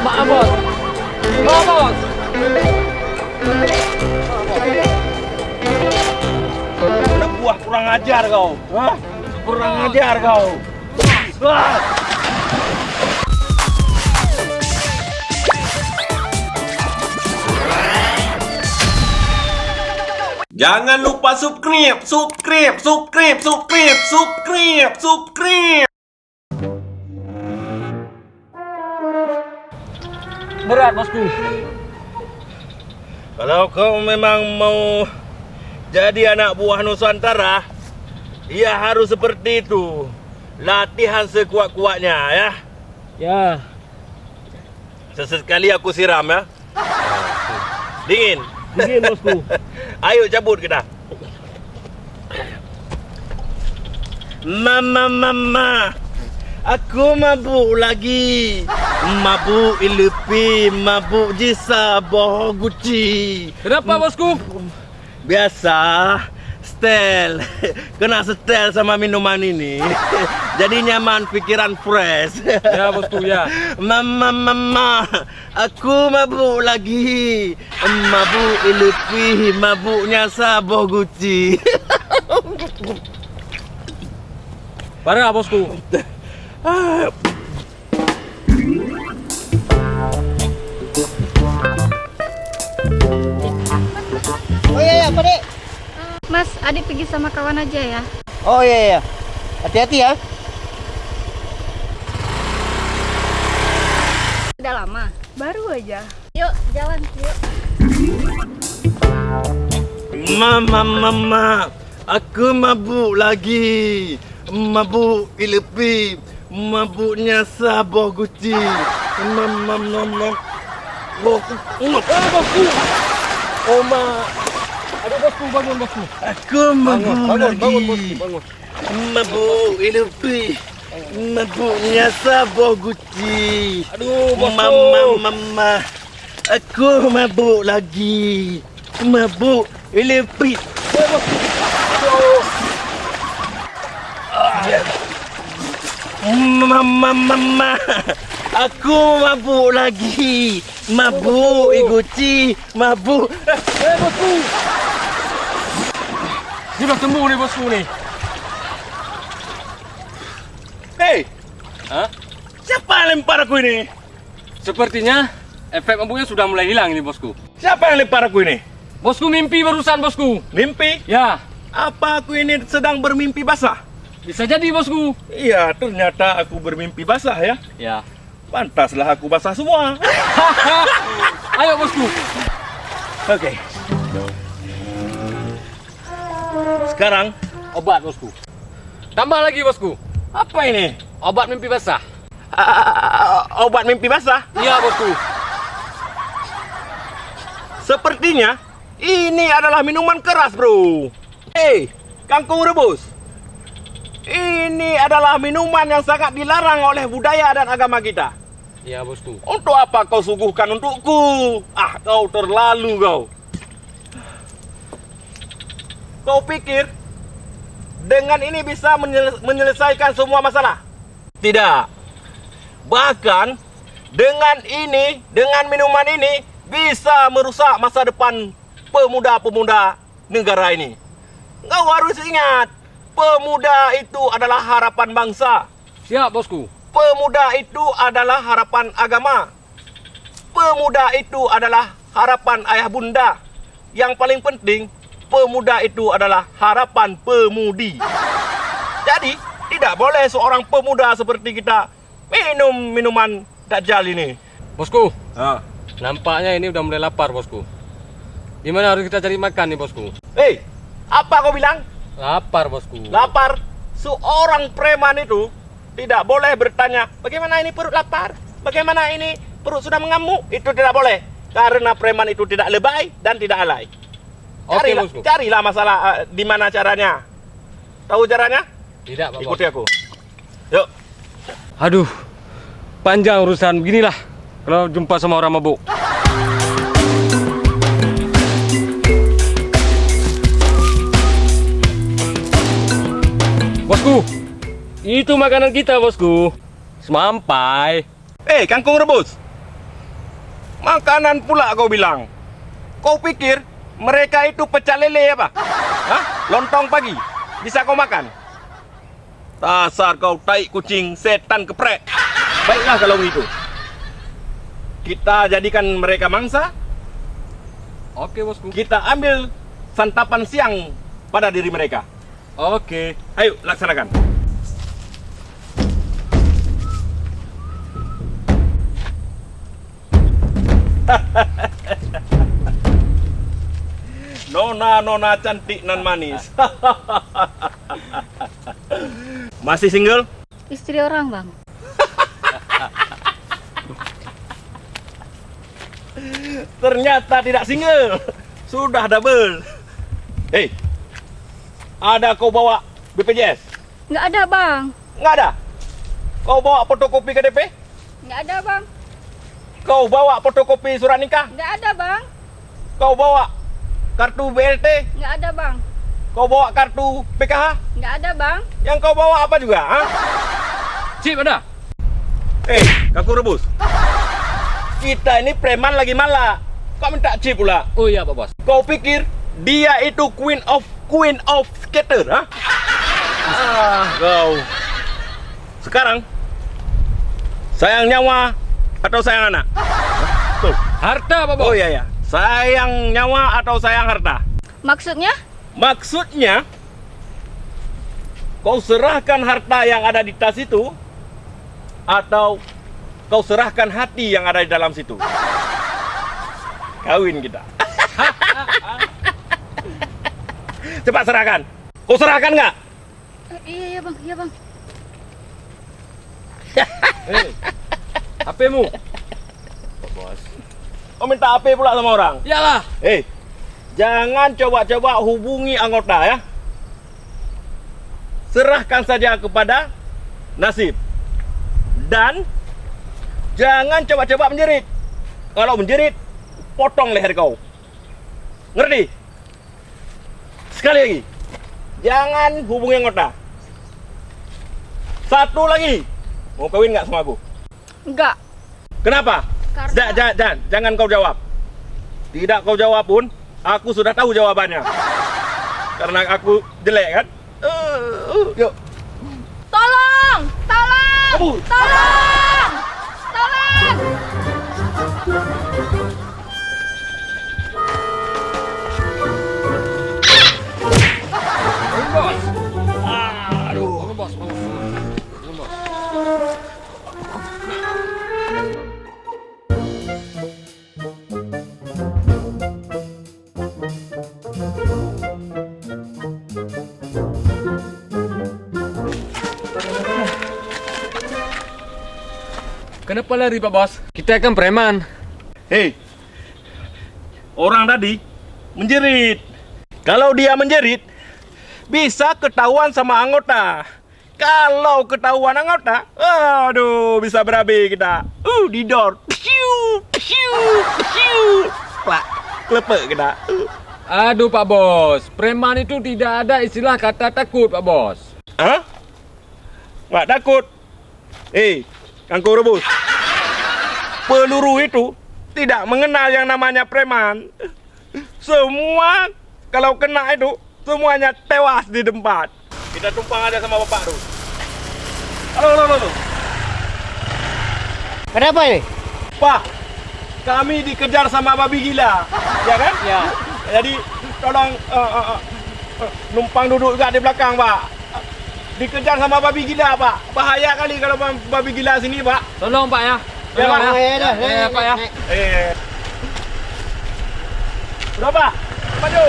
Maaf bos. Maaf bos. Anak buah kurang ajar kau. Hah? Kurang ajar kau. Wah. Jangan lupa subscribe. Berat bosku. Kalau kau memang mau jadi anak buah Nusantara, ia harus seperti itu. Latihan sekuat-kuatnya ya. Ya. Sesekali aku siram ya. Dingin. Dingin bosku. Ayo cabut kita. Mama, aku mabuk lagi. Mabuk ilepi, mabuk di Sabah Gucci. Kenapa bosku? Biasa, setel. Kena setel sama minuman ini. Jadi nyaman, pikiran fresh. Ya bosku ya. Mama, aku mabuk lagi. Mabuk ilepi, mabuknya Sabah Gucci. Parah bosku. Oh iya, Pak Dek. Mas, adik pergi sama kawan aja ya. Oh iya. Hati-hati ya. Udah lama? Baru aja. Yuk, jalan yuk. Mama, aku mabuk lagi. Mabuk ilepi, mabuknya Sabah Gucci. Mama. Bosku. Oma. Aduh bosku, bangun bosku. Aku mabuk lagi. Bangun bosku, bangun. Mabuk ilepi, mabuknya Sabah Gucci. Aduh bosku. Mama, aku mabuk lagi. Mabuk ilepi. Mama, aku mabuk lagi. Mabuk Gucci, mabuk. Bosku. Dia udah sembuh nih bosku nih. Hei, Hah? siapa yang lempar aku ini? Sepertinya efek mabuknya sudah mulai hilang ini bosku. Siapa yang lempar aku ini? Bosku mimpi barusan bosku. Mimpi? Ya, Apa aku ini sedang bermimpi basah? bisa jadi bosku. Iya, ternyata aku bermimpi basah ya. Ya. Pantaslah aku basah semua. Ayo bosku. Oke. Sekarang Obat bosku. Tambah lagi bosku. apa ini? Obat mimpi basah. Obat mimpi basah? Iya bosku. Sepertinya ini adalah minuman keras, bro. Hei, kangkung rebus. Ini adalah minuman yang sangat dilarang oleh budaya dan agama kita. Iya bosku. Untuk apa kau suguhkan untukku? Ah, kau terlalu kau. Kau pikir dengan ini bisa menyelesaikan semua masalah? Tidak. Bahkan dengan minuman ini bisa merusak masa depan pemuda-pemuda negara ini. Kau harus ingat, pemuda itu adalah harapan bangsa. Siap bosku. Pemuda itu adalah harapan agama. Pemuda itu adalah harapan ayah bunda. Yang paling penting, pemuda itu adalah harapan pemudi. Jadi, tidak boleh seorang pemuda seperti kita minum minuman Dajjal ini. Bosku, Ah. nampaknya ini udah mulai lapar bosku. Gimana harus kita cari makan nih bosku? Hei, apa kau bilang? Lapar bosku. Lapar. Seorang preman itu tidak boleh bertanya, bagaimana ini perut lapar? Bagaimana ini perut sudah mengamuk? Itu tidak boleh. Karena preman itu tidak lebay dan tidak alay. Oke bosku. Carilah masalah di mana caranya. Tahu caranya? Tidak Pak Bos. Ikuti aku. Yuk. Aduh, panjang urusan beginilah kalau jumpa sama orang mabuk. Bosku, itu makanan kita, bosku. Semampai. Kangkung rebus. Makanan pula kau bilang. Kau pikir mereka itu pecel lele apa? Hah? Lontong pagi. Bisa kau makan? Dasar kau tai kucing setan keprek. Baiklah kalau begitu. Kita jadikan mereka mangsa. Oke, bosku. Kita ambil santapan siang pada diri mereka. Oke. Ayo, laksanakan. Nona cantik nan manis. Masih single? Istri orang, Bang. Ternyata tidak single. Sudah double. Ada kau bawa BPJS? Nggak ada, Bang. Nggak ada. Kau bawa fotokopi KTP? Nggak ada, Bang. Kau bawa fotokopi surat nikah? Nggak ada, Bang. Kau bawa kartu BLT? Nggak ada, Bang. Kau bawa kartu PKH? Nggak ada, Bang. Yang kau bawa apa juga? Ha? Sip, ada. Kangkung rebus. Kita ini preman lagi malah. Kau minta chip pula. Oh iya, Pak Bos. Kau pikir dia itu queen of skater, ha? Kau. Sekarang sayang nyawa atau sayang anak? Tuh. Harta, Pak Bos. Oh iya. Sayang nyawa atau sayang harta? Maksudnya? Maksudnya kau serahkan harta yang ada di tas itu atau kau serahkan hati yang ada di dalam situ? Kawin kita. Cepat serahkan. Kau serahkan nggak? Iya, Bang. Iya, Bang. HP-mu. Pak Bos. Kau minta HP pula sama orang? Iyalah. Jangan coba-coba hubungi anggota ya. Serahkan saja kepada nasib. Dan jangan coba-coba menjerit. Kalau menjerit, potong leher kau. Ngerti? Sekali lagi. Jangan hubungi anggota. Satu lagi. Mau kawin nggak sama aku? Enggak. Kenapa? Karena... Jangan kau jawab. Tidak kau jawab pun, aku sudah tahu jawabannya. Karena aku jelek kan? Yuk. Tolong! Tolong! Kabur. Tolong! Tolong! Bos. Aduh. Bangun, Bos. Bangun, Bos. Kenapa lari, Pak Bos? Kita kan preman. Orang tadi menjerit. Kalau dia menjerit, bisa ketahuan sama anggota. Kalau ketahuan anggota, aduh, bisa berabe kita. Didor. Piu, piu, piu. Klak, klepek kita. Aduh, Pak Bos. Preman itu tidak ada istilah kata takut, Pak Bos. Hah? Nggak takut? Kangkung rebus. Peluru itu tidak mengenal yang namanya preman. Semua kalau kena itu semuanya tewas di tempat. Kita tumpang aja sama bapak tuh. Halo. Ada apa ini? Pak, kami dikejar sama babi gila. Ya kan? Ya. Jadi tolong numpang duduk juga di belakang, Pak. Dikejar sama babi gila, Pak. Bahaya kali kalau babi gila sini, Pak. Tolong, Pak ya. Ya, Pak. Ya, Pak ya. Udah, Pak. Maju.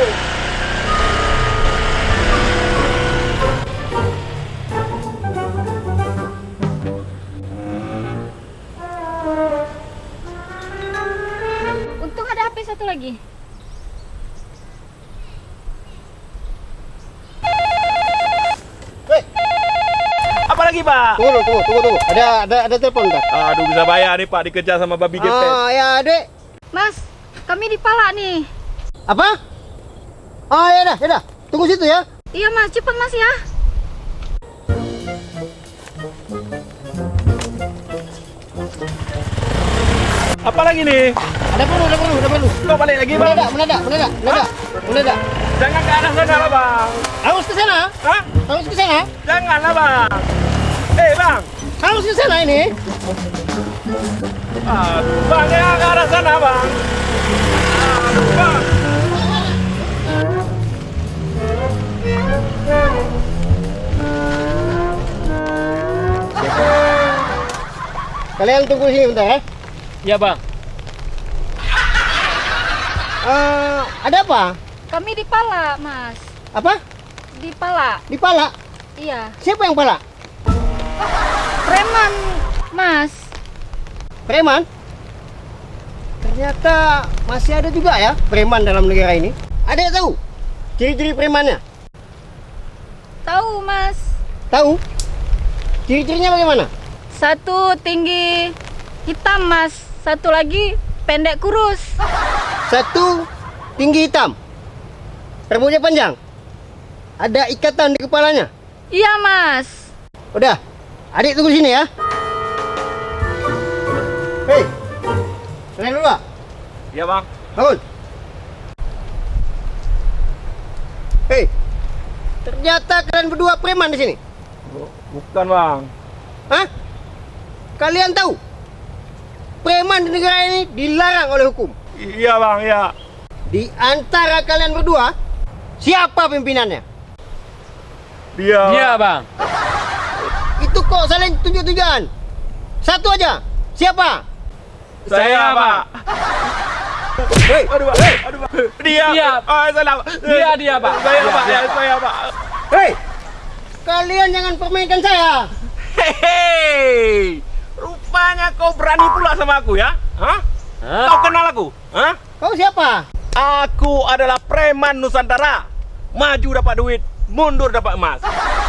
Untung ada HP satu lagi. Apa lagi, Pak? Tunggu. Ada telepon tak? Aduh, bisa bayar nih, Pak. Dikejar sama babi gepet. Ya, Dek. Mas, kami dipalak nih. Apa? Ya dah. Tunggu situ ya. Iya, Mas. Cepat, Mas ya. Apa lagi nih? Ada perlu. Kau balik lagi bang? Mendadak. Jangan ke arah sana lah bang. Harus ke sana? Hah? Harus ke sana? Janganlah bang. Bang. Harus ke sana ini? Aduh, bang, jangan ke arah sana bang. Aduh, bang. Kalian tunggu sini bentar ya. Iya bang. Ada apa? Kami di Pala, Mas. Apa? Di Pala. Di pala? Iya. Siapa yang pala? Preman, Mas. Preman? Ternyata masih ada juga ya preman dalam negara ini. Ada yang tahu ciri-ciri premannya? Tahu, Mas. Tahu? Ciri-cirinya bagaimana? Satu tinggi hitam, Mas. Satu lagi pendek kurus. Satu tinggi hitam, rambutnya panjang, ada ikatan di kepalanya. Iya, Mas. Udah, adik tunggu sini ya. Hei, kalian dulu, Iya bang. bangun. Hei, ternyata kalian berdua preman di sini. Bukan bang. Hah? Kalian tahu? Preman di negara ini dilarang oleh hukum. Iya bang, iya. Di antara kalian berdua, siapa pimpinannya? Dia. Iya bang. Itu kok saling tunjuk-tunjukan. Satu aja. Siapa? Saya pak. Hei, Aduh pak. Aduh pak. Dia. Dia. Salah pak. Dia pak. Saya pak. Dia, Pak. Saya pak. hei. Kalian jangan permainkan saya. Hehehe. Rupanya kau berani pula sama aku ya? Hah? Hah? Kau kenal aku? Hah? Kau siapa? Aku adalah preman Nusantara. Maju dapat duit, mundur dapat emas.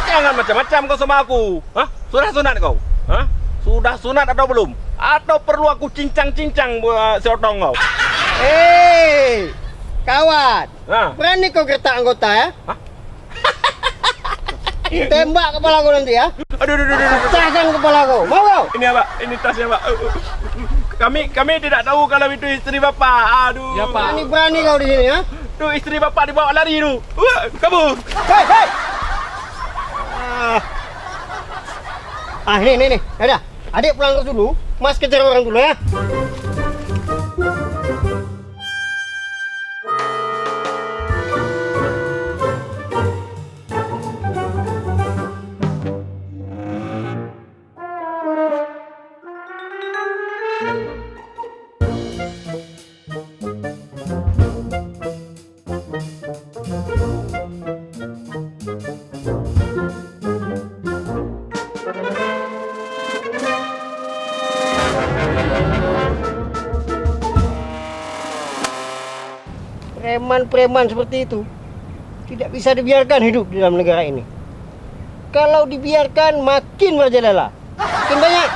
Jangan macam-macam kau sama aku. Hah? Sudah sunat kau? Hah? Sudah sunat atau belum? Atau perlu aku cincang-cincang buat sotong kau? Hei, kawan. Hah? Berani kau gertak anggota ya? Hah? Tembak kepala kau nanti ya. Aduh. Pecahkan kepala kau. Mau kau? Ini apa? Ini tasnya pak. Kami tidak tahu kalau itu istri bapak. Aduh. Ya, Pak. Berani kau di sini ya? Tuh istri bapak dibawa lari tu. Kabur. Hei. Ini. Ada. Adik pulang ke dulu. Mas kejar orang dulu ya. Preman-preman seperti itu tidak bisa dibiarkan hidup di dalam negara ini. Kalau dibiarkan makin merajalela, makin banyak.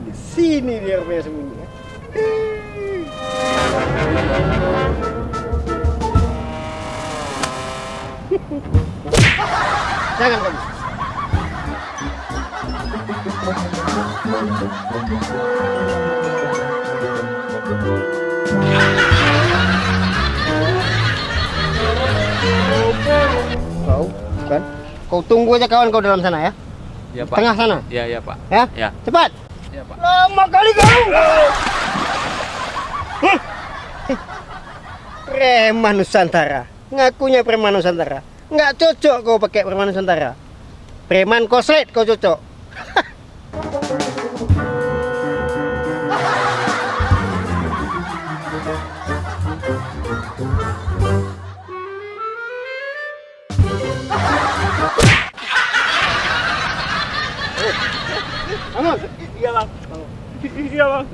Di sini dia punya sembunyi ya. Jangan kamu. Kau, kan? Kau tunggu aja kawan kau dalam sana ya. Iya pak. Tengah sana. Iya pak. Ya? Ya. Cepat. Iya pak. Lama kali kau. Preman Nusantara. Ngakunya preman Nusantara. Nggak cocok kau pakai preman Nusantara. Preman koslet kau cocok. Bangun. Iya bang. Iya bang.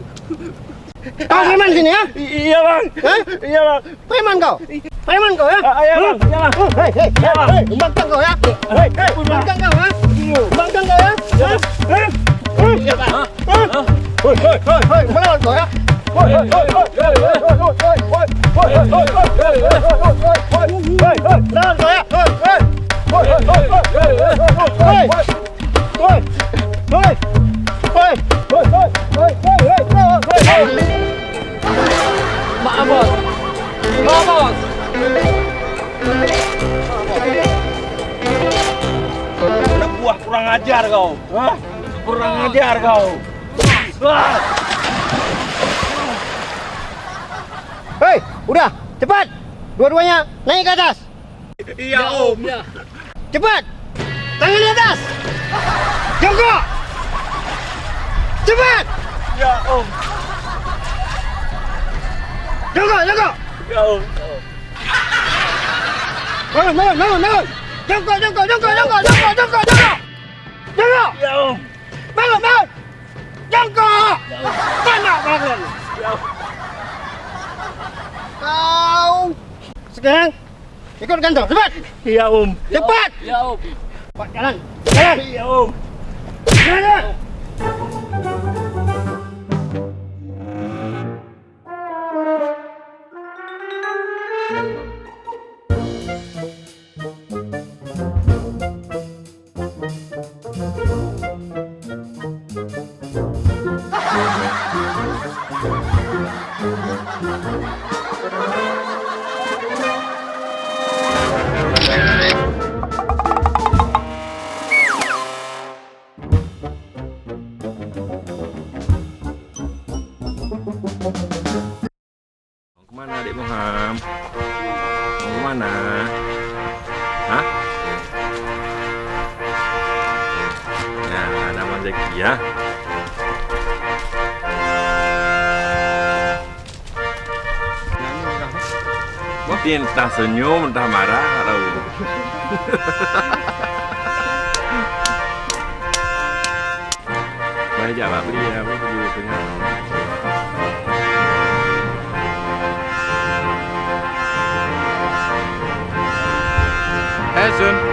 Kau preman sini ya? Iya bang. Hah? Iya bang. Preman kau? Preman kau ya? Iya bang, iya bang. Hei, membangkang kau ya? Membangkang kau ya? Membangkang kau ya? Iya bang. Hei, melawan kau ya? Melawan kau ya? Maaf bos. Maaf bos. Anak buah kurang ajar kau. Hah? Kurang ajar kau. Hei, udah, cepat. Dua-duanya naik ke atas. Iya om. Cepat. Tangan di atas. Jongkok. Cepat. Iya om. Jongkok. Iya om. Bangun. Jongkok. Jongkok. Iya om. Bangun. Jongkok. Tanah bangun. Kau. Sekarang ikut kantor, cepat. Iya om. Cepat. Ya om. Pak, jalan. Jalan. Iya om. Jalan. Mau kemana adik Moham? Mau kemana? Hah? Ya, ada Bang Zeki ya. Nanti entah senyum, entah marah, nggak tahu. Baik aja Pak, beli ya, beli punya. Sun.